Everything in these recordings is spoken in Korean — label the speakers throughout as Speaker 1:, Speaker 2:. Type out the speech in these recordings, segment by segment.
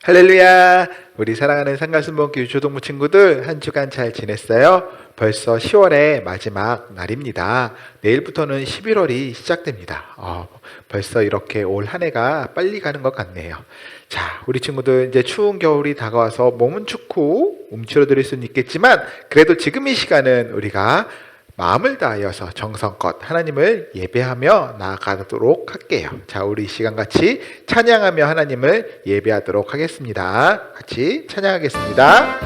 Speaker 1: 할렐루야! 우리 사랑하는 상가순복교 조동무 친구들 한 주간 잘 지냈어요? 벌써 10월의 마지막 날입니다. 내일부터는 11월이 시작됩니다. 벌써 이렇게 올 한 해가 빨리 가는 것 같네요. 자, 우리 친구들 이제 추운 겨울이 다가와서 몸은 춥고 움츠러들 수는 있겠지만 그래도 지금 이 시간은 우리가 마음을 다하여서 정성껏 하나님을 예배하며 나아가도록 할게요. 자, 우리 이 시간 같이 찬양하며 하나님을 예배하도록 하겠습니다. 같이 찬양하겠습니다.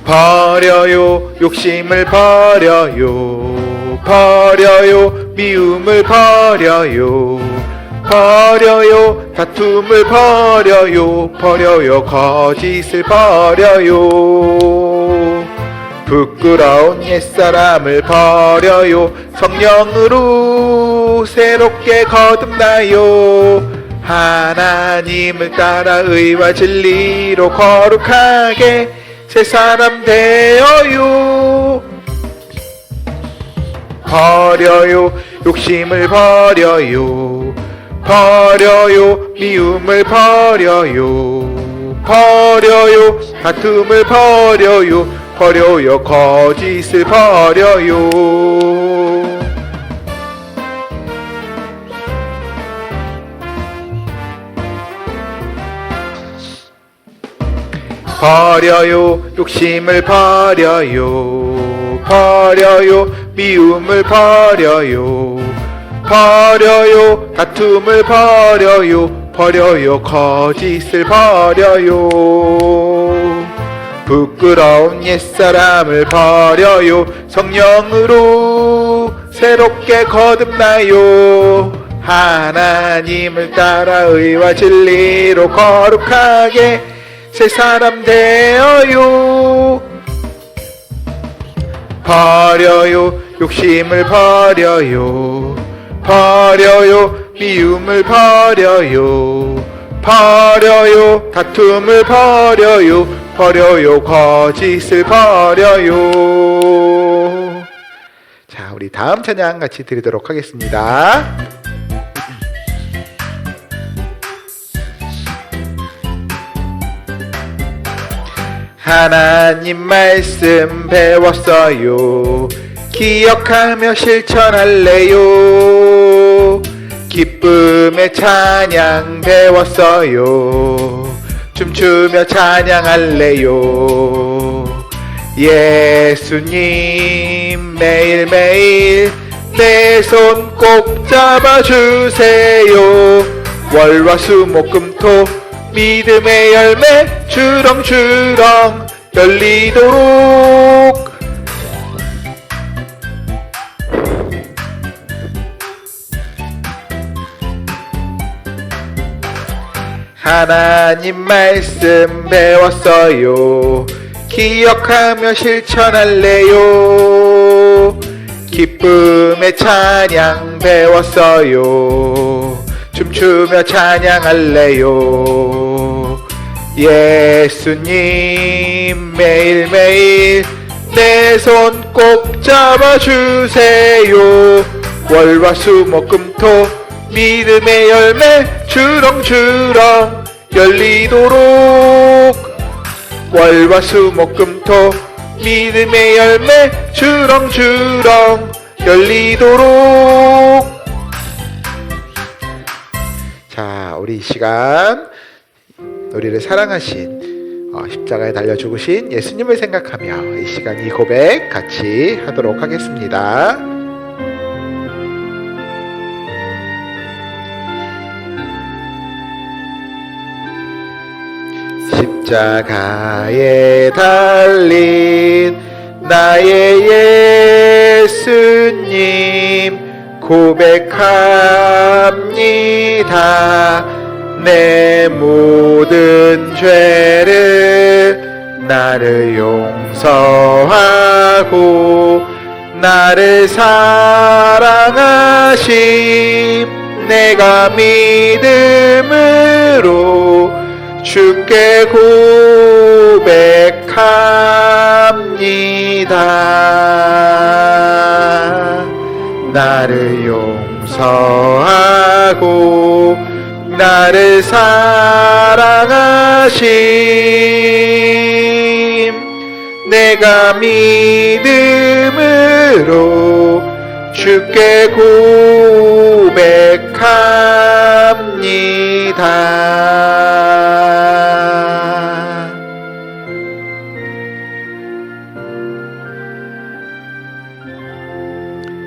Speaker 1: 버려요 욕심을 버려요, 버려요 미움을 버려요, 버려요 다툼을 버려요, 버려요 거짓을 버려요. 부끄러운 옛사람을 버려요, 성령으로 새롭게 거듭나요. 하나님을 따라 의와 진리로 거룩하게 새 사람 되어요. 버려요 욕심을 버려요, 버려요 미움을 버려요, 버려요 다툼을 버려요, 버려요 거짓을 버려요. 버려요 욕심을 버려요, 버려요 미움을 버려요, 버려요 다툼을 버려요, 버려요 거짓을 버려요. 부끄러운 옛사람을 버려요, 성령으로 새롭게 거듭나요. 하나님을 따라 의와 진리로 거룩하게 새 사람 되어요. 버려요 욕심을 버려요, 버려요 미움을 버려요, 버려요 다툼을 버려요, 버려요 거짓을 버려요. 자, 우리 다음 찬양 같이 드리도록 하겠습니다. 하나님 말씀 배웠어요, 기억하며 실천할래요. 기쁨의 찬양 배웠어요, 춤추며 찬양할래요. 예수님 매일매일 내 손 꼭 잡아주세요. 월화수목금토 믿음의 열매 주렁주렁 열리도록. 하나님 말씀 배웠어요, 기억하며 실천할래요. 기쁨의 찬양 배웠어요, 춤추며 찬양할래요. 예수님 매일매일 내 손 꼭 잡아주세요. 월화수목금토 믿음의 열매 주렁주렁 열리도록. 월화수목금토 믿음의 열매 주렁주렁 열리도록. 자, 우리 이 시간 우리를 사랑하신 십자가에 달려 죽으신 예수님을 생각하며 이 시간 이 고백 같이 하도록 하겠습니다. 십자가에 달린 나의 예수님 고백합니다. 내 모든 죄를 나를 용서하고 나를 사랑하심 내가 믿음으로 주께 고백합니다. 나를 용서하고 나를 사랑하심 내가 믿음으로 주께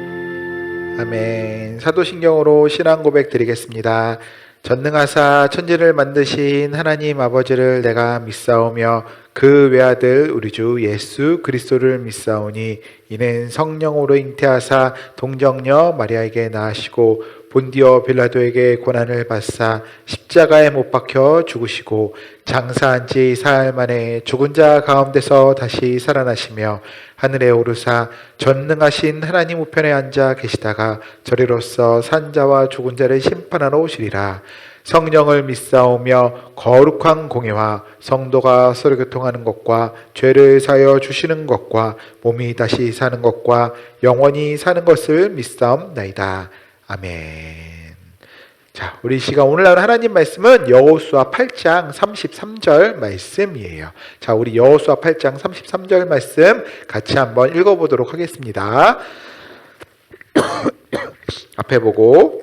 Speaker 1: 고백합니다. 아멘. 사도신경으로 신앙 고백 드리겠습니다. 전능하사 천지를 만드신 하나님 아버지를 내가 믿사오며 그 외아들 우리 주 예수 그리스도를 믿사오니 이는 성령으로 잉태하사 동정녀 마리아에게 낳으시고 본디오 빌라도에게 고난을 받사 십자가에 못 박혀 죽으시고 장사한 지 사흘 만에 죽은 자 가운데서 다시 살아나시며 하늘에 오르사 전능하신 하나님 우편에 앉아 계시다가 저리로서 산자와 죽은 자를 심판하러 오시리라. 성령을 믿사오며 거룩한 공예와 성도가 서로 교통하는 것과 죄를 사여 주시는 것과 몸이 다시 사는 것과 영원히 사는 것을 믿사옵나이다. 아멘. 자, 우리 시간 오늘 나오는 하나님 말씀은 여호수아 8장 33절 말씀이에요. 자, 우리 여호수아 8장 33절 말씀 같이 한번 읽어보도록 하겠습니다. 앞에 보고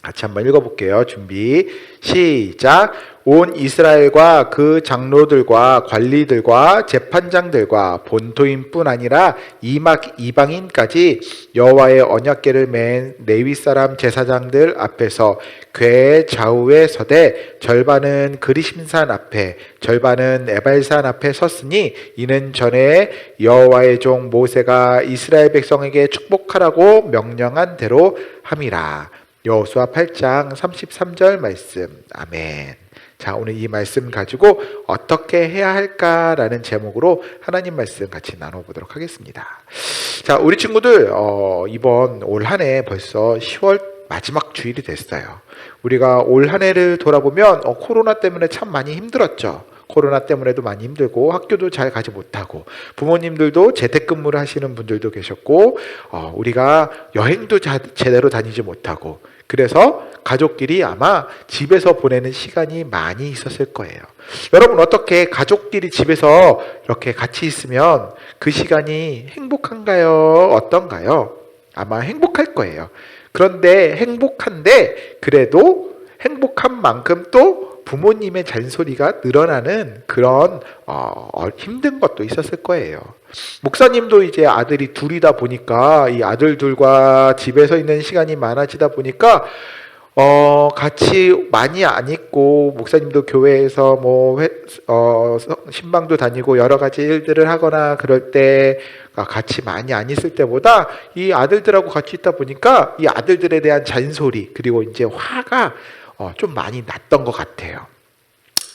Speaker 1: 같이 한번 읽어볼게요. 준비 시작. 온 이스라엘과 그 장로들과 관리들과 재판장들과 본토인뿐 아니라 이방인까지 여호와의 언약궤를 맨 레위 사람 제사장들 앞에서 궤 좌우에 서되 절반은 그리심산 앞에 절반은 에발산 앞에 섰으니 이는 전에 여호와의 종 모세가 이스라엘 백성에게 축복하라고 명령한 대로 함이라. 여호수아 8장 33절 말씀. 아멘. 자, 오늘 이 말씀 가지고 어떻게 해야 할까라는 제목으로 하나님 말씀 같이 나눠보도록 하겠습니다. 자, 우리 친구들 이번 올 한 해 벌써 10월 마지막 주일이 됐어요. 우리가 올 한 해를 돌아보면 코로나 때문에 참 많이 힘들었죠. 코로나 때문에도 많이 힘들고 학교도 잘 가지 못하고 부모님들도 재택근무를 하시는 분들도 계셨고 우리가 여행도 제대로 다니지 못하고 그래서 가족끼리 아마 집에서 보내는 시간이 많이 있었을 거예요. 여러분 어떻게 가족끼리 집에서 이렇게 같이 있으면 그 시간이 행복한가요? 어떤가요? 아마 행복할 거예요. 그런데 행복한데 그래도 행복한 만큼 또 부모님의 잔소리가 늘어나는 그런 힘든 것도 있었을 거예요. 목사님도 이제 아들이 둘이다 보니까 이 아들들과 집에서 있는 시간이 많아지다 보니까 같이 많이 안 있고 목사님도 교회에서 신방도 다니고 여러 가지 일들을 하거나 그럴 때 같이 많이 안 있을 때보다 이 아들들하고 같이 있다 보니까 이 아들들에 대한 잔소리 그리고 이제 화가 좀 많이 났던 것 같아요.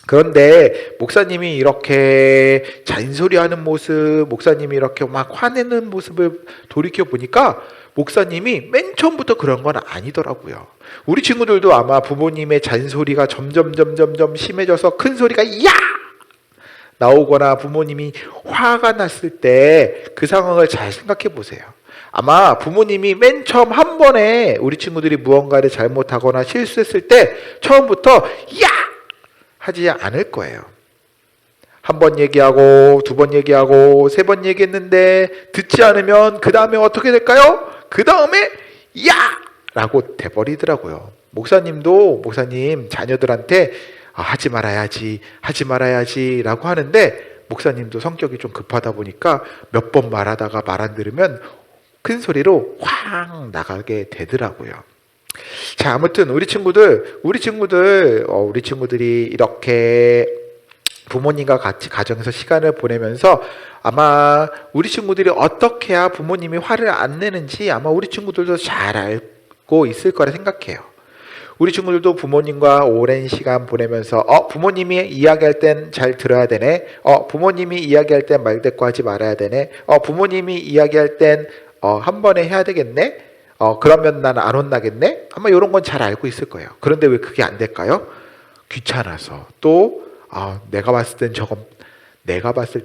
Speaker 1: 그런데 목사님이 이렇게 잔소리하는 모습, 목사님이 이렇게 막 화내는 모습을 돌이켜 보니까 목사님이 맨 처음부터 그런 건 아니더라고요. 우리 친구들도 아마 부모님의 잔소리가 점점 심해져서 큰 소리가 야! 나오거나 부모님이 화가 났을 때 그 상황을 잘 생각해 보세요. 아마 부모님이 맨 처음 한 번에 우리 친구들이 무언가를 잘못하거나 실수했을 때 처음부터 야! 하지 않을 거예요. 한 번 얘기하고 두 번 얘기하고 세 번 얘기했는데 듣지 않으면 그 다음에 어떻게 될까요? 그 다음에 야! 라고 돼버리더라고요. 목사님 자녀들한테 하지 말아야지 라고 하는데 목사님도 성격이 좀 급하다 보니까 몇 번 말하다가 말 안 들으면 큰 소리로 확 나가게 되더라고요. 자, 아무튼 우리 친구들이 이렇게 부모님과 같이 가정에서 시간을 보내면서 아마 우리 친구들이 어떻게 해야 부모님이 화를 안 내는지 아마 우리 친구들도 잘 알고 있을 거라 생각해요. 우리 친구들도 부모님과 오랜 시간 보내면서 부모님이 이야기할 땐 잘 들어야 되네. 부모님이 이야기할 땐 말대꾸하지 말아야 되네. 부모님이 이야기할 땐 한 번에 해야 되겠네. 그러면 난 안 혼나겠네. 아마 이런 건 잘 알고 있을 거예요. 그런데 왜 그게 안 될까요? 귀찮아서 또 내가 봤을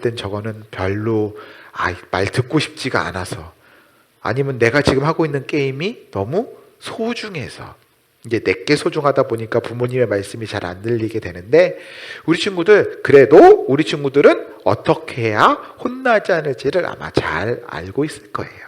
Speaker 1: 땐 저거는 별로 말 듣고 싶지가 않아서 아니면 내가 지금 하고 있는 게임이 너무 소중해서 이제 내게 소중하다 보니까 부모님의 말씀이 잘 안 들리게 되는데 그래도 우리 친구들은 어떻게 해야 혼나지 않을지를 아마 잘 알고 있을 거예요.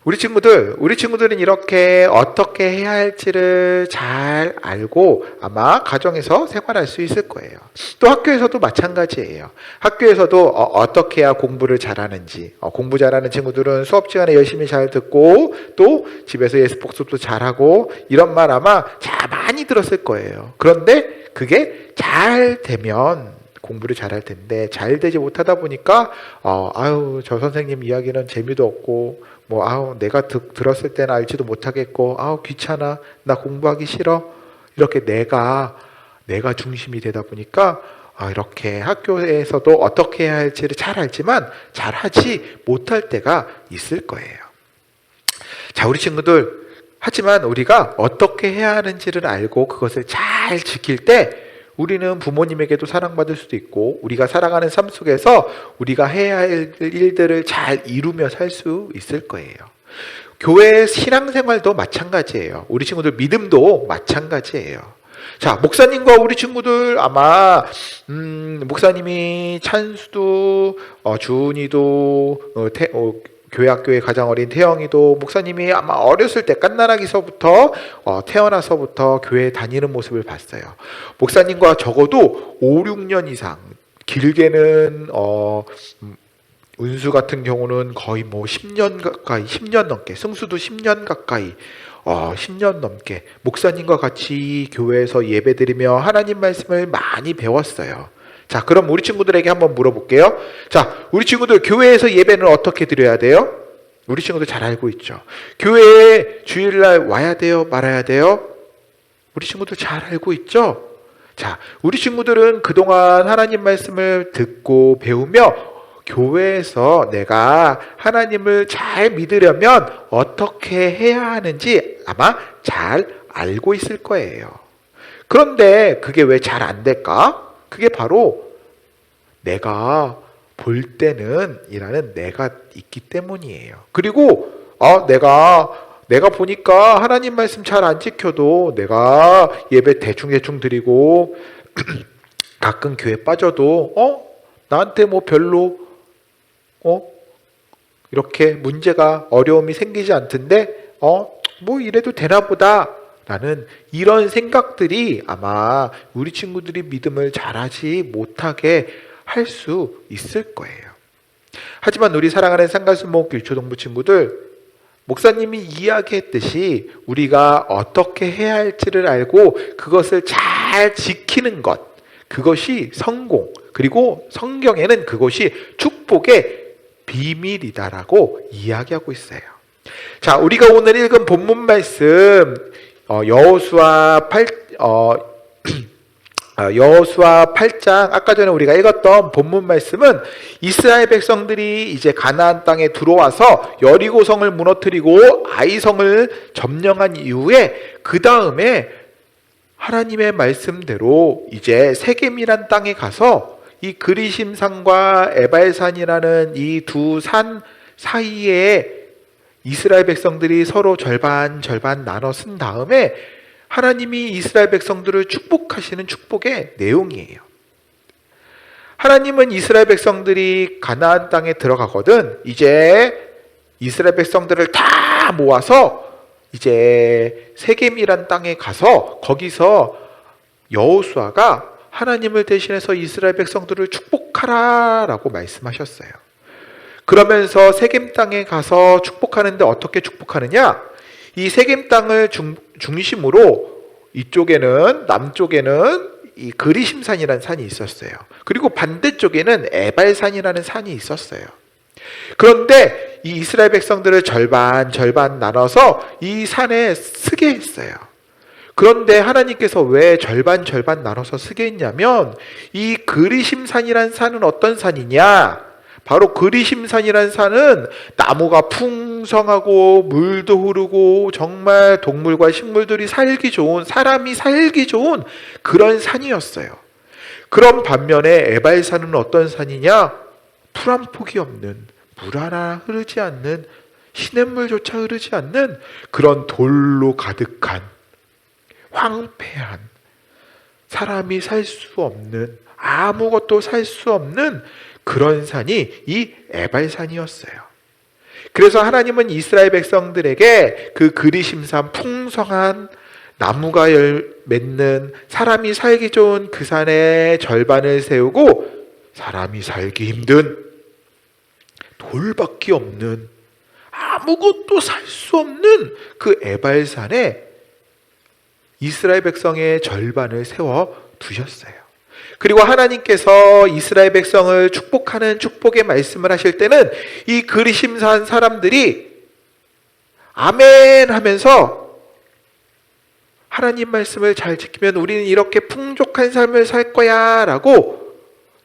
Speaker 1: 우리 친구들은 이렇게 어떻게 해야 할지를 잘 알고 아마 가정에서 생활할 수 있을 거예요. 또 학교에서도 마찬가지예요. 학교에서도 어떻게 해야 공부를 잘하는지, 공부 잘하는 친구들은 수업 시간에 열심히 잘 듣고 또 집에서 예습 복습도 잘하고 이런 말 아마 많이 들었을 거예요. 그런데 그게 잘 되면 공부를 잘할 텐데 잘 되지 못하다 보니까 저 선생님 이야기는 재미도 없고 내가 들었을 때는 알지도 못하겠고 귀찮아, 나 공부하기 싫어, 이렇게 내가 중심이 되다 보니까 이렇게 학교에서도 어떻게 해야 할지를 잘 알지만 잘하지 못할 때가 있을 거예요. 자, 우리 친구들, 하지만 우리가 어떻게 해야 하는지를 알고 그것을 잘 지킬 때 우리는 부모님에게도 사랑받을 수도 있고 우리가 살아가는 삶 속에서 우리가 해야 할 일들을 잘 이루며 살 수 있을 거예요. 교회 신앙생활도 마찬가지예요. 우리 친구들 믿음도 마찬가지예요. 자, 목사님과 우리 친구들 아마 목사님이 찬수도 주은이도 교회 학교의 가장 어린 태영이도 목사님이 아마 어렸을 때 갓난아기서부터 태어나서부터 교회에 다니는 모습을 봤어요. 목사님과 적어도 5, 6년 이상, 길게는 은수 같은 경우는 거의 10년 가까이, 10년 넘게, 승수도 10년 가까이 10년 넘게 목사님과 같이 교회에서 예배드리며 하나님 말씀을 많이 배웠어요. 자, 그럼 우리 친구들에게 한번 물어볼게요. 자, 우리 친구들 교회에서 예배는 어떻게 드려야 돼요? 우리 친구들 잘 알고 있죠. 교회에 주일날 와야 돼요? 말아야 돼요? 우리 친구들 잘 알고 있죠? 자, 우리 친구들은 그동안 하나님 말씀을 듣고 배우며 교회에서 내가 하나님을 잘 믿으려면 어떻게 해야 하는지 아마 잘 알고 있을 거예요. 그런데 그게 왜 잘 안 될까? 그게 바로 내가 볼 때는 이라는 내가 있기 때문이에요. 그리고 내가 보니까 하나님 말씀 잘 안 지켜도 내가 예배 대충 드리고 가끔 교회 빠져도 나한테 별로 이렇게 문제가 어려움이 생기지 않던데 이래도 되나 보다 라는 이런 생각들이 아마 우리 친구들이 믿음을 잘하지 못하게 할 수 있을 거예요. 하지만 우리 사랑하는 상가순목교 유초동부 친구들, 목사님이 이야기했듯이 우리가 어떻게 해야 할지를 알고 그것을 잘 지키는 것, 그것이 성공, 그리고 성경에는 그것이 축복의 비밀이다라고 이야기하고 있어요. 자, 우리가 오늘 읽은 본문 말씀 여호수아 8장, 아까 전에 우리가 읽었던 본문 말씀은 이스라엘 백성들이 이제 가나안 땅에 들어와서 여리고성을 무너뜨리고 아이성을 점령한 이후에 그 다음에 하나님의 말씀대로 이제 세겜이란 땅에 가서 이 그리심산과 에발산이라는 이 두 산 사이에 이스라엘 백성들이 서로 절반 나눠 쓴 다음에 하나님이 이스라엘 백성들을 축복하시는 축복의 내용이에요. 하나님은 이스라엘 백성들이 가나안 땅에 들어가거든 이제 이스라엘 백성들을 다 모아서 이제 세겜이란 땅에 가서 거기서 여호수아가 하나님을 대신해서 이스라엘 백성들을 축복하라라고 말씀하셨어요. 그러면서 세겜 땅에 가서 축복하는데 어떻게 축복하느냐? 이 세겜 땅을 중심으로 이쪽에는, 남쪽에는 이 그리심산이라는 산이 있었어요. 그리고 반대쪽에는 에발산이라는 산이 있었어요. 그런데 이 이스라엘 백성들을 절반 나눠서 이 산에 쓰게 했어요. 그런데 하나님께서 왜 절반 나눠서 쓰게 했냐면 이 그리심산이라는 산은 어떤 산이냐? 바로 그리심산이라는 산은 나무가 풍성하고 물도 흐르고 정말 동물과 식물들이 살기 좋은, 사람이 살기 좋은 그런 산이었어요. 그런 반면에 에발산은 어떤 산이냐? 풀 한 폭이 없는, 물 하나 흐르지 않는 시냇물조차 흐르지 않는 그런 돌로 가득한 황폐한, 사람이 살 수 없는, 아무것도 살 수 없는 그런 산이 이 에발산이었어요. 그래서 하나님은 이스라엘 백성들에게 그 그리심산 풍성한 나무가 맺는 사람이 살기 좋은 그 산의 절반을 세우고 사람이 살기 힘든 돌밖에 없는 아무것도 살 수 없는 그 에발산에 이스라엘 백성의 절반을 세워 두셨어요. 그리고 하나님께서 이스라엘 백성을 축복하는 축복의 말씀을 하실 때는 이 그리심산 사람들이 아멘 하면서 하나님 말씀을 잘 지키면 우리는 이렇게 풍족한 삶을 살 거야 라고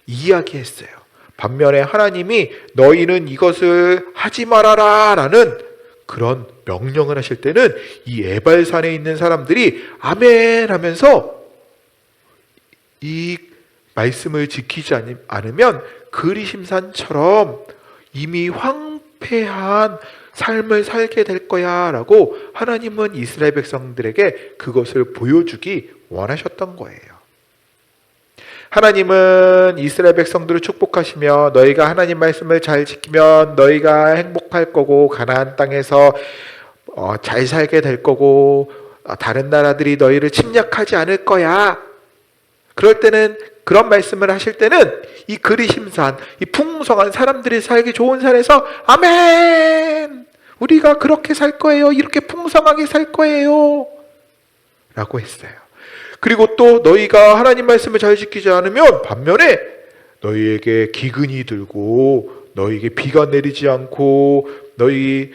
Speaker 1: 이야기했어요. 반면에 하나님이 너희는 이것을 하지 말아라 라는 그런 명령을 하실 때는 이 에발산에 있는 사람들이 아멘 하면서 이 말씀을 지키지 않으면 그리심산처럼 이미 황폐한 삶을 살게 될 거야 라고 하나님은 이스라엘 백성들에게 그것을 보여주기 원하셨던 거예요. 하나님은 이스라엘 백성들을 축복하시며 너희가 하나님 말씀을 잘 지키면 너희가 행복할 거고 가나안 땅에서 잘 살게 될 거고 다른 나라들이 너희를 침략하지 않을 거야. 그럴 때는 그런 말씀을 하실 때는 이 그리심산, 이 풍성한 사람들이 살기 좋은 산에서 아멘! 우리가 그렇게 살 거예요. 이렇게 풍성하게 살 거예요. 라고 했어요. 그리고 또 너희가 하나님 말씀을 잘 지키지 않으면 반면에 너희에게 기근이 들고 너희에게 비가 내리지 않고 너희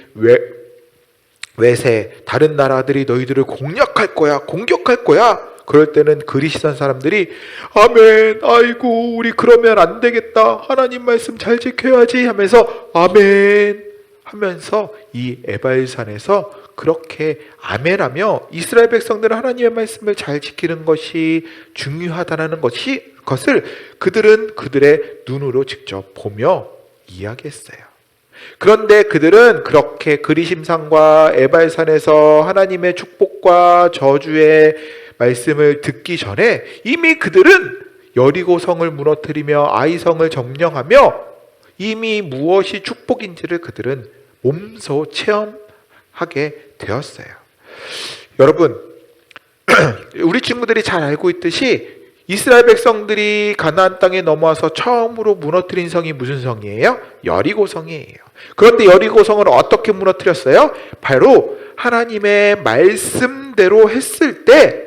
Speaker 1: 외세 다른 나라들이 너희들을 공략할 거야. 공격할 거야. 그럴 때는 그리시던 사람들이 아멘, 아이고 우리 그러면 안 되겠다. 하나님 말씀 잘 지켜야지 하면서 아멘 하면서 이 에발산에서 그렇게 아멘하며 이스라엘 백성들은 하나님의 말씀을 잘 지키는 것이 중요하다는 것을 그들은 그들의 눈으로 직접 보며 이야기했어요. 그런데 그들은 그렇게 그리심산과 에발산에서 하나님의 축복과 저주의 말씀을 듣기 전에 이미 그들은 여리고성을 무너뜨리며 아이성을 점령하며 이미 무엇이 축복인지를 그들은 몸소 체험하게 되었어요. 여러분, 우리 친구들이 잘 알고 있듯이 이스라엘 백성들이 가나안 땅에 넘어와서 처음으로 무너뜨린 성이 무슨 성이에요? 여리고성이에요. 그런데 여리고성을 어떻게 무너뜨렸어요? 바로 하나님의 말씀대로 했을 때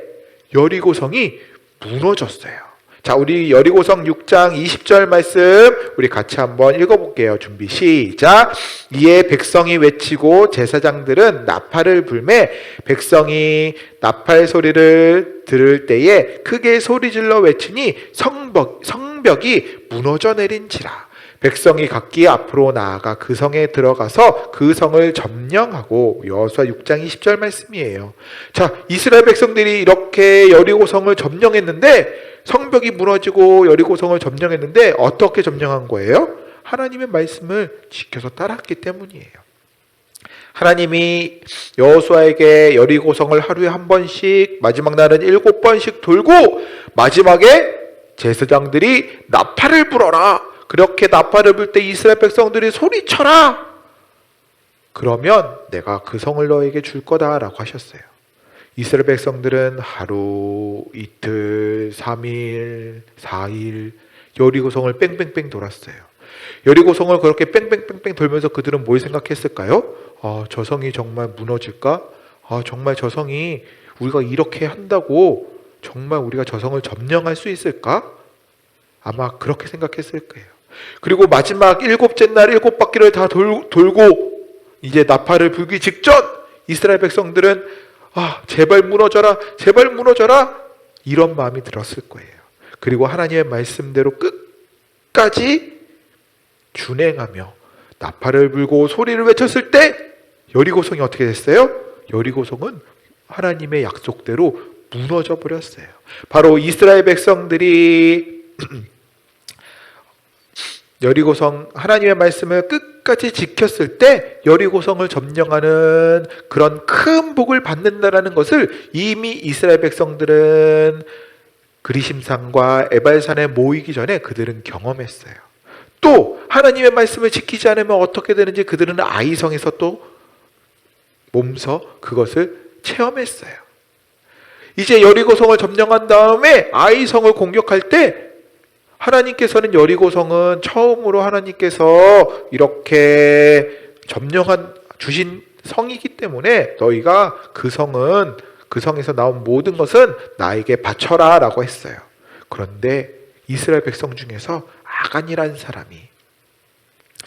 Speaker 1: 여리고성이 무너졌어요. 자, 우리 여리고성 6장 20절 말씀 우리 같이 한번 읽어볼게요. 준비 시작. 이에 백성이 외치고 제사장들은 나팔을 불매 백성이 나팔 소리를 들을 때에 크게 소리질러 외치니 성벽이 무너져 내린지라. 백성이 각기 앞으로 나아가 그 성에 들어가서 그 성을 점령하고 여호수아 6장 20절 말씀이에요. 자, 이스라엘 백성들이 이렇게 여리고성을 점령했는데 성벽이 무너지고 여리고성을 점령했는데 어떻게 점령한 거예요? 하나님의 말씀을 지켜서 따랐기 때문이에요. 하나님이 여호수아에게 여리고성을 하루에 한 번씩 마지막 날은 7번씩 돌고 마지막에 제사장들이 나팔을 불어라. 그렇게 나팔을 불 때 이스라엘 백성들이 소리쳐라. 그러면 내가 그 성을 너에게 줄 거다라고 하셨어요. 이스라엘 백성들은 하루, 이틀, 3일, 4일 여리고성을 뺑뺑뺑 돌았어요. 여리고성을 그렇게 뺑뺑뺑뺑 돌면서 그들은 뭘 생각했을까요? 저 성이 정말 무너질까? 정말 저 성이 우리가 이렇게 한다고 정말 우리가 저 성을 점령할 수 있을까? 아마 그렇게 생각했을 거예요. 그리고 마지막 7째 날 7바퀴를 다 돌고 이제 나팔을 불기 직전 이스라엘 백성들은 제발 무너져라, 제발 무너져라 이런 마음이 들었을 거예요. 그리고 하나님의 말씀대로 끝까지 준행하며 나팔을 불고 소리를 외쳤을 때 여리고성이 어떻게 됐어요? 여리고성은 하나님의 약속대로 무너져 버렸어요. 바로 이스라엘 백성들이 여리고성 하나님의 말씀을 끝까지 지켰을 때 여리고성을 점령하는 그런 큰 복을 받는다라는 것을 이미 이스라엘 백성들은 그리심산과 에발산에 모이기 전에 그들은 경험했어요. 또 하나님의 말씀을 지키지 않으면 어떻게 되는지 그들은 아이성에서 또 몸서 그것을 체험했어요. 이제 여리고성을 점령한 다음에 아이성을 공격할 때 하나님께서는 여리고성은 처음으로 하나님께서 이렇게 주신 성이기 때문에 너희가 그 성에서 나온 모든 것은 나에게 바쳐라 라고 했어요. 그런데 이스라엘 백성 중에서 아간이라는 사람이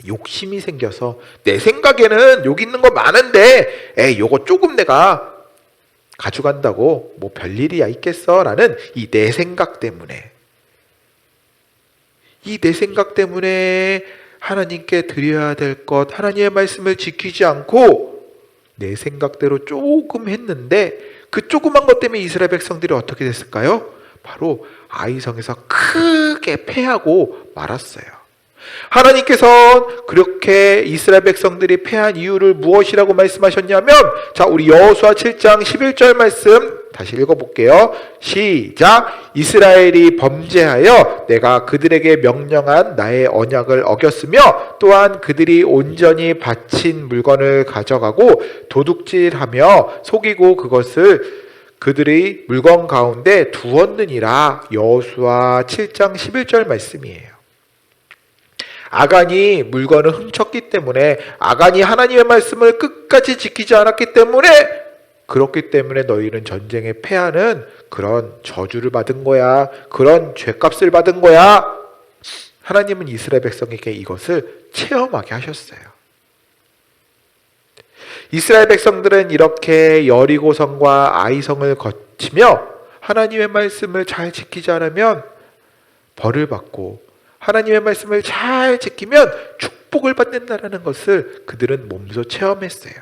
Speaker 1: 욕심이 생겨서 내 생각에는 여기 있는 거 많은데 요거 조금 내가 가져간다고 뭐 별일이야 있겠어 라는 이 내 생각 때문에 하나님께 드려야 될 것, 하나님의 말씀을 지키지 않고 내 생각대로 조금 했는데 그 조그만 것 때문에 이스라엘 백성들이 어떻게 됐을까요? 바로 아이성에서 크게 패하고 말았어요. 하나님께서 그렇게 이스라엘 백성들이 패한 이유를 무엇이라고 말씀하셨냐면, 자, 우리 여호수아 7장 11절 말씀 다시 읽어볼게요. 시작. 이스라엘이 범죄하여 내가 그들에게 명령한 나의 언약을 어겼으며 또한 그들이 온전히 바친 물건을 가져가고 도둑질하며 속이고 그것을 그들의 물건 가운데 두었느니라. 여호수아 7장 11절 말씀이에요. 아간이 물건을 훔쳤기 때문에, 아간이 하나님의 말씀을 끝까지 지키지 않았기 때문에, 그렇기 때문에 너희는 전쟁에 패하는 그런 저주를 받은 거야. 그런 죄값을 받은 거야. 하나님은 이스라엘 백성에게 이것을 체험하게 하셨어요. 이스라엘 백성들은 이렇게 여리고성과 아이성을 거치며 하나님의 말씀을 잘 지키지 않으면 벌을 받고, 하나님의 말씀을 잘 지키면 축복을 받는다는 것을 그들은 몸소 체험했어요.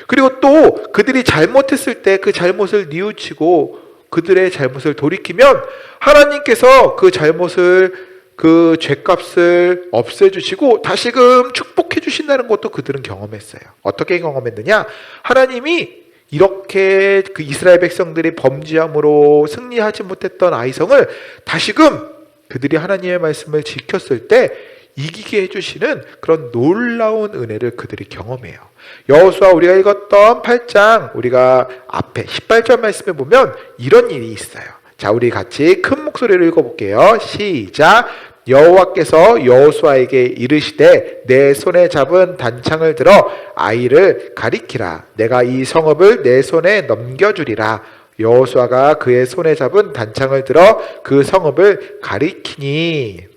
Speaker 1: 그리고 또 그들이 잘못했을 때 그 잘못을 뉘우치고 그들의 잘못을 돌이키면 하나님께서 그 죄값을 없애주시고 다시금 축복해 주신다는 것도 그들은 경험했어요. 어떻게 경험했느냐? 하나님이 이렇게 그 이스라엘 백성들이 범죄함으로 승리하지 못했던 아이성을 다시금 그들이 하나님의 말씀을 지켰을 때 이기게 해주시는 그런 놀라운 은혜를 그들이 경험해요. 여호수아 우리가 읽었던 8장 우리가 앞에 18절 말씀에 보면 이런 일이 있어요. 자, 우리 같이 큰 목소리로 읽어볼게요. 시작. 여호와께서 여호수아에게 이르시되 내 손에 잡은 단창을 들어 아이를 가리키라. 내가 이 성읍을 내 손에 넘겨주리라. 여호수아가 그의 손에 잡은 단창을 들어 그 성읍을 가리키니.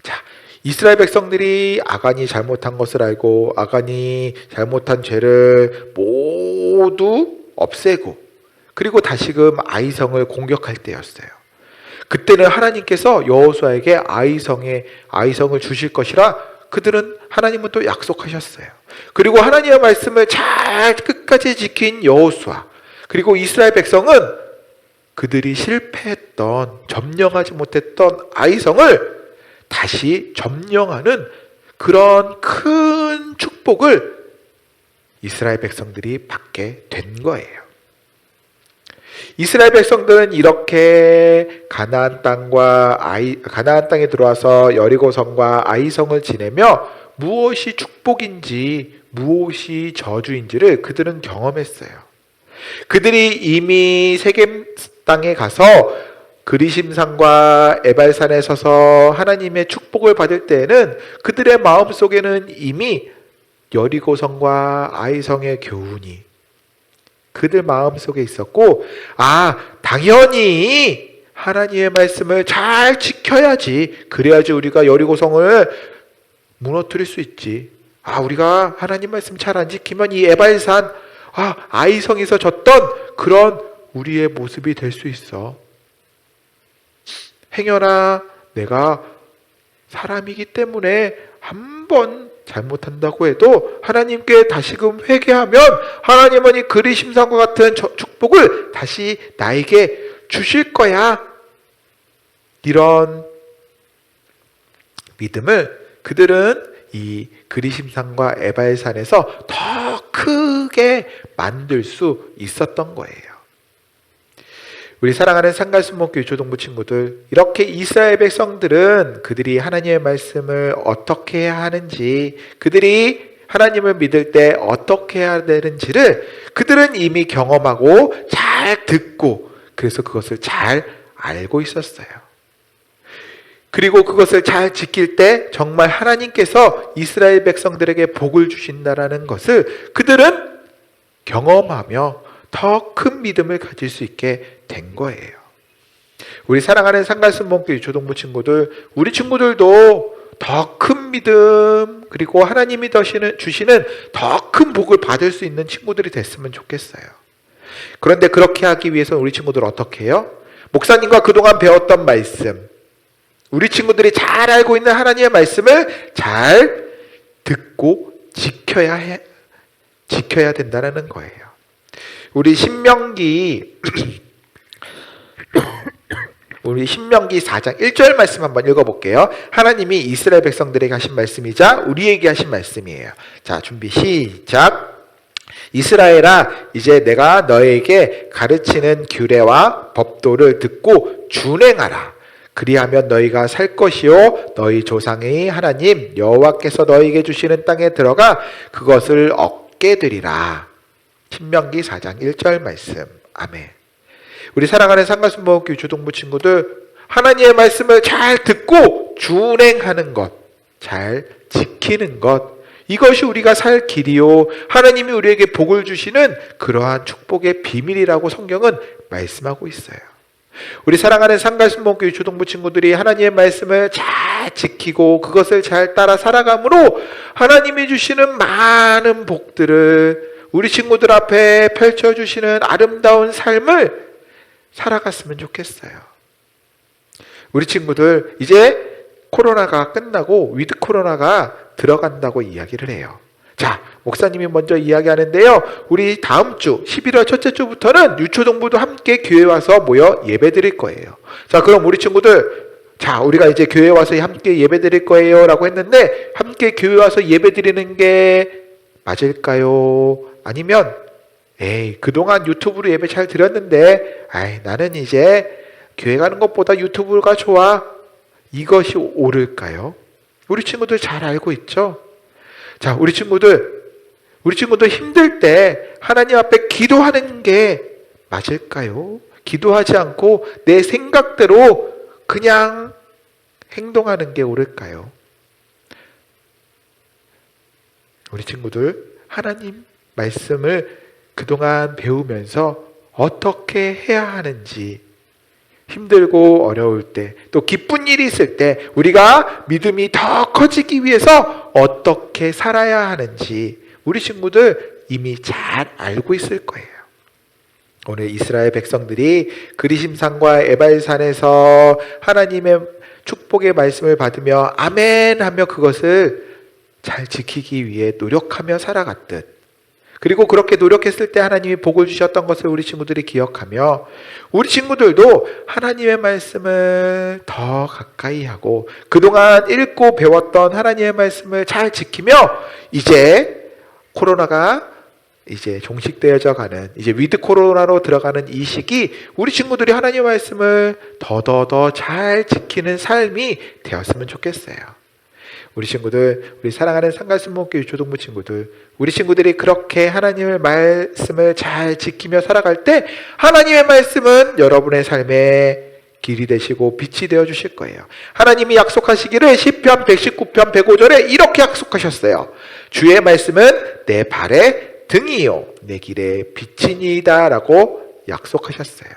Speaker 1: 자, 이스라엘 백성들이 아간이 잘못한 것을 알고 아간이 잘못한 죄를 모두 없애고 그리고 다시금 아이성을 공격할 때였어요. 그때는 하나님께서 여호수아에게 아이성을 주실 것이라 하나님은 또 약속하셨어요. 그리고 하나님의 말씀을 잘 끝까지 지킨 여호수아, 그리고 이스라엘 백성은 그들이 실패했던, 점령하지 못했던 아이성을 다시 점령하는 그런 큰 축복을 이스라엘 백성들이 받게 된 거예요. 이스라엘 백성들은 이렇게 가나안 땅에 들어와서 여리고성과 아이성을 지내며 무엇이 축복인지 무엇이 저주인지를 그들은 경험했어요. 그들이 이미 세겜 땅에 가서 그리심산과 에발산에 서서 하나님의 축복을 받을 때에는 그들의 마음속에는 이미 여리고성과 아이성의 교훈이 그들 마음속에 있었고, 당연히 하나님의 말씀을 잘 지켜야지, 그래야지 우리가 여리고성을 무너뜨릴 수 있지. 우리가 하나님 말씀 잘 안 지키면 이 에발산, 아이성에서 졌던 그런 우리의 모습이 될 수 있어. 행여나 내가 사람이기 때문에 한번 잘못한다고 해도 하나님께 다시금 회개하면 하나님은 이 그리심산과 같은 축복을 다시 나에게 주실 거야. 이런 믿음을 그들은 이 그리심산과 에발산에서 더 크게 만들 수 있었던 거예요. 우리 사랑하는 상가순복교회 초동부 친구들, 이렇게 이스라엘 백성들은 그들이 하나님의 말씀을 어떻게 해야 하는지, 그들이 하나님을 믿을 때 어떻게 해야 되는지를 그들은 이미 경험하고 잘 듣고, 그래서 그것을 잘 알고 있었어요. 그리고 그것을 잘 지킬 때 정말 하나님께서 이스라엘 백성들에게 복을 주신다라는 것을 그들은 경험하며 더 큰 믿음을 가질 수 있게 된 거예요. 우리 사랑하는 상가순복교회 초동부 친구들, 우리 친구들도 더 큰 믿음, 그리고 하나님이 주시는 더 큰 복을 받을 수 있는 친구들이 됐으면 좋겠어요. 그런데 그렇게 하기 위해서 우리 친구들 어떻게 해요? 목사님과 그동안 배웠던 말씀, 우리 친구들이 잘 알고 있는 하나님의 말씀을 잘 듣고 지켜야 된다는 거예요. 우리 신명기 4장 1절 말씀 한번 읽어볼게요. 하나님이 이스라엘 백성들에게 하신 말씀이자 우리에게 하신 말씀이에요. 자, 준비 시작. 이스라엘아, 이제 내가 너에게 가르치는 규례와 법도를 듣고 준행하라. 그리하면 너희가 살 것이요 너희 조상의 하나님 여호와께서 너희에게 주시는 땅에 들어가 그것을 얻게 되리라. 신명기 4장 1절 말씀. 아멘. 우리 사랑하는 상가순복교회 초동부 친구들, 하나님의 말씀을 잘 듣고 준행하는 것, 잘 지키는 것, 이것이 우리가 살 길이요 하나님이 우리에게 복을 주시는 그러한 축복의 비밀이라고 성경은 말씀하고 있어요. 우리 사랑하는 상가순복교회 초동부 친구들이 하나님의 말씀을 잘 지키고 그것을 잘 따라 살아감으로 하나님이 주시는 많은 복들을 우리 친구들 앞에 펼쳐주시는 아름다운 삶을 살아갔으면 좋겠어요. 우리 친구들 이제 코로나가 끝나고 위드 코로나가 들어간다고 이야기를 해요. 자, 목사님이 먼저 이야기하는데요. 우리 다음 주 11월 첫째 주부터는 유초동부도 함께 교회 와서 모여 예배 드릴 거예요. 자, 그럼 우리 친구들, 자, 우리가 이제 교회 와서 함께 예배 드릴 거예요 라고 했는데, 함께 교회 와서 예배 드리는 게 맞을까요? 아니면 그동안 유튜브로 예배 잘 드렸는데 나는 이제 교회 가는 것보다 유튜브가 좋아, 이것이 옳을까요? 우리 친구들 잘 알고 있죠? 자, 우리 친구들 힘들 때 하나님 앞에 기도하는 게 맞을까요? 기도하지 않고 내 생각대로 그냥 행동하는 게 옳을까요? 우리 친구들 하나님 말씀을 그동안 배우면서 어떻게 해야 하는지, 힘들고 어려울 때, 또 기쁜 일이 있을 때 우리가 믿음이 더 커지기 위해서 어떻게 살아야 하는지 우리 친구들 이미 잘 알고 있을 거예요. 오늘 이스라엘 백성들이 그리심산과 에발산에서 하나님의 축복의 말씀을 받으며 아멘 하며 그것을 잘 지키기 위해 노력하며 살아갔듯, 그리고 그렇게 노력했을 때 하나님이 복을 주셨던 것을 우리 친구들이 기억하며 우리 친구들도 하나님의 말씀을 더 가까이 하고 그동안 읽고 배웠던 하나님의 말씀을 잘 지키며 이제 코로나가 이제 종식되어져 가는, 이제 위드 코로나로 들어가는 이 시기 우리 친구들이 하나님의 말씀을 더더더 잘 지키는 삶이 되었으면 좋겠어요. 우리 친구들, 우리 사랑하는 상가순복교회 초동부 친구들, 우리 친구들이 그렇게 하나님의 말씀을 잘 지키며 살아갈 때 하나님의 말씀은 여러분의 삶의 길이 되시고 빛이 되어 주실 거예요. 하나님이 약속하시기를 시편 119편 105절에 이렇게 약속하셨어요. 주의 말씀은 내 발의 등이요 내 길의 빛이니이다 라고 약속하셨어요.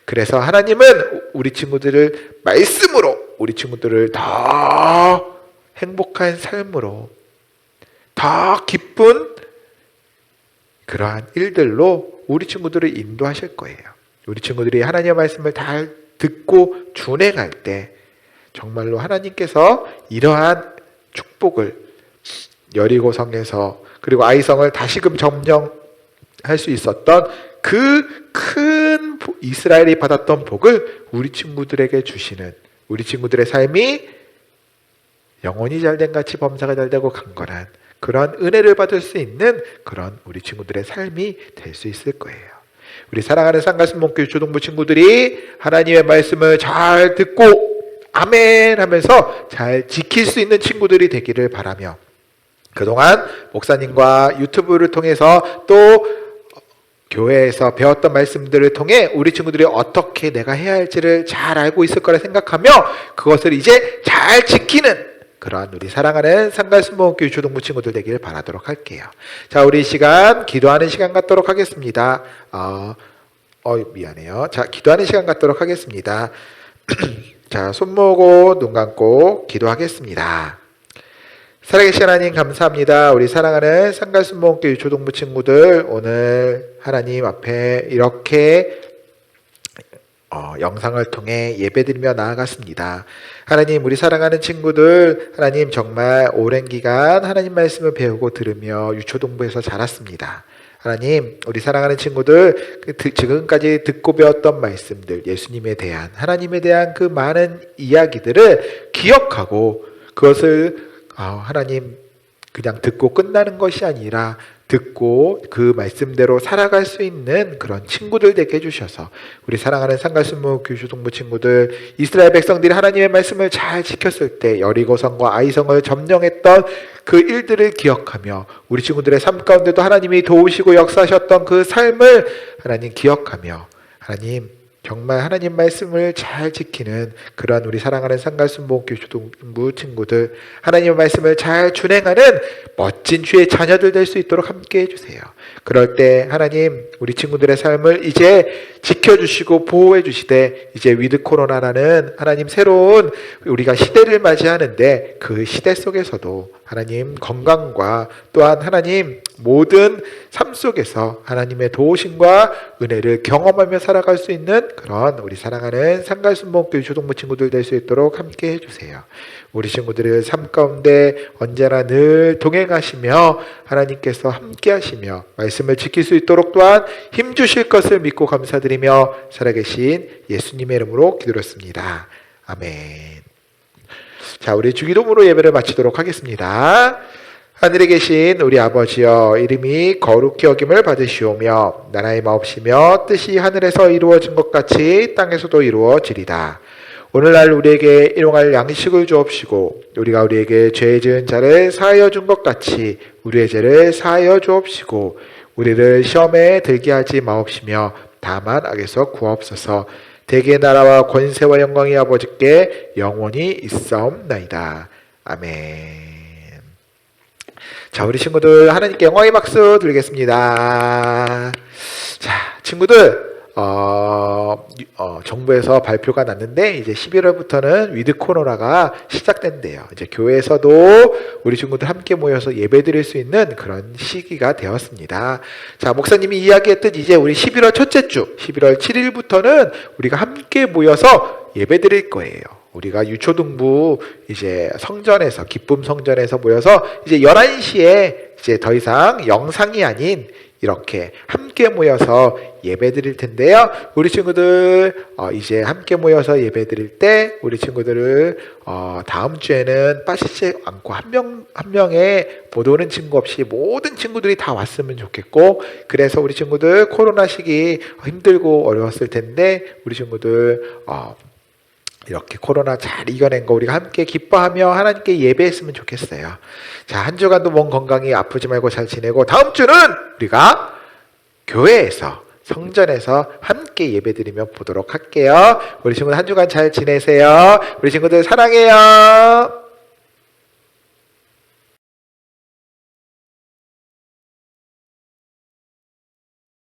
Speaker 1: 그래서 하나님은 우리 친구들을 말씀으로 우리 친구들을 더 행복한 삶으로, 더 기쁜 그러한 일들로 우리 친구들을 인도하실 거예요. 우리 친구들이 하나님의 말씀을 잘 듣고 준행할 때 정말로 하나님께서 이러한 축복을 여리고성에서, 그리고 아이성을 다시금 점령할 수 있었던 그 큰 이스라엘이 받았던 복을 우리 친구들에게 주시는, 우리 친구들의 삶이 영혼이 잘된 같이 범사가 잘되고 강건한 그런 은혜를 받을 수 있는 그런 우리 친구들의 삶이 될 수 있을 거예요. 우리 사랑하는 상가순복교 초등부 친구들이 하나님의 말씀을 잘 듣고 아멘 하면서 잘 지킬 수 있는 친구들이 되기를 바라며, 그동안 목사님과 유튜브를 통해서 또 교회에서 배웠던 말씀들을 통해 우리 친구들이 어떻게 내가 해야 할지를 잘 알고 있을 거라 생각하며 그것을 이제 잘 지키는 그러한 우리 사랑하는 상가순복교 초등부 친구들 되기를 바라도록 할게요. 자, 우리 시간 기도하는 시간 갖도록 하겠습니다. 미안해요. 자, 기도하는 시간 갖도록 하겠습니다. 자, 손 모으고 눈 감고 기도하겠습니다. 살아계신 하나님 감사합니다. 우리 사랑하는 상가순복교 초등부 친구들 오늘 하나님 앞에 이렇게 영상을 통해 예배드리며 나아갔습니다. 하나님, 우리 사랑하는 친구들 하나님 정말 오랜 기간 하나님 말씀을 배우고 들으며 유초동부에서 자랐습니다. 하나님, 우리 사랑하는 친구들 지금까지 듣고 배웠던 말씀들, 예수님에 대한, 하나님에 대한 그 많은 이야기들을 기억하고 그것을 하나님 그냥 듣고 끝나는 것이 아니라 듣고 그 말씀대로 살아갈 수 있는 그런 친구들 되게 해주셔서 우리 사랑하는 상가순복교 초등부 친구들, 이스라엘 백성들이 하나님의 말씀을 잘 지켰을 때 여리고성과 아이성을 점령했던 그 일들을 기억하며 우리 친구들의 삶 가운데도 하나님이 도우시고 역사하셨던 그 삶을 하나님 기억하며, 하나님 정말 하나님 말씀을 잘 지키는 그러한 우리 사랑하는 상가순복교 초등부 친구들, 하나님의 말씀을 잘 준행하는 멋진 주의 자녀들 될 수 있도록 함께 해주세요. 그럴 때 하나님 우리 친구들의 삶을 이제 지켜주시고 보호해 주시되, 이제 위드 코로나라는 하나님 새로운 우리가 시대를 맞이하는데 그 시대 속에서도 하나님 건강과 또한 하나님 모든 삶 속에서 하나님의 도우심과 은혜를 경험하며 살아갈 수 있는 그런 우리 사랑하는 상가순복교 초등부 친구들 될 수 있도록 함께 해주세요. 우리 친구들의 삶 가운데 언제나 늘 동행하시며 하나님께서 함께 하시며 말씀을 지킬 수 있도록 또한 힘주실 것을 믿고 감사드리며 살아계신 예수님의 이름으로 기도했습니다. 아멘. 자, 우리 주기도문으로 예배를 마치도록 하겠습니다. 하늘에 계신 우리 아버지여, 이름이 거룩히 여김을 받으시오며 나라의 마옵시며 뜻이 하늘에서 이루어진 것 같이 땅에서도 이루어지리다. 오늘날 우리에게 일용할 양식을 주옵시고 우리가 우리에게 죄 지은 자를 사하여 준 것 같이 우리의 죄를 사하여 주옵시고 우리를 시험에 들게 하지 마옵시며 다만 악에서 구하옵소서. 대개의 나라와 권세와 영광이 아버지께 영원히 있사옵나이다. 아멘. 자, 우리 친구들 하나님께 영광의 박수 드리겠습니다. 자, 친구들 정부에서 발표가 났는데 이제 11월부터는 위드 코로나가 시작된대요. 이제 교회에서도 우리 친구들 함께 모여서 예배드릴 수 있는 그런 시기가 되었습니다. 자, 목사님이 이야기했듯 이제 우리 11월 첫째 주 11월 7일부터는 우리가 함께 모여서 예배드릴 거예요. 우리가 유초등부 이제 성전에서, 기쁨 성전에서 모여서 이제 11시에 이제 더 이상 영상이 아닌 이렇게 함께 모여서 예배 드릴 텐데요. 우리 친구들 이제 함께 모여서 예배 드릴 때 우리 친구들을 다음 주에는 빠지지 않고 한 명의 못 오는 친구 없이 모든 친구들이 다 왔으면 좋겠고, 그래서 우리 친구들 코로나 시기 힘들고 어려웠을 텐데 우리 친구들 이렇게 코로나 잘 이겨낸 거 우리가 함께 기뻐하며 하나님께 예배했으면 좋겠어요. 자, 한 주간도 몸 건강히 아프지 말고 잘 지내고 다음 주는 우리가 교회에서, 성전에서 함께 예배드리며 보도록 할게요. 우리 친구들 한 주간 잘 지내세요. 우리 친구들 사랑해요.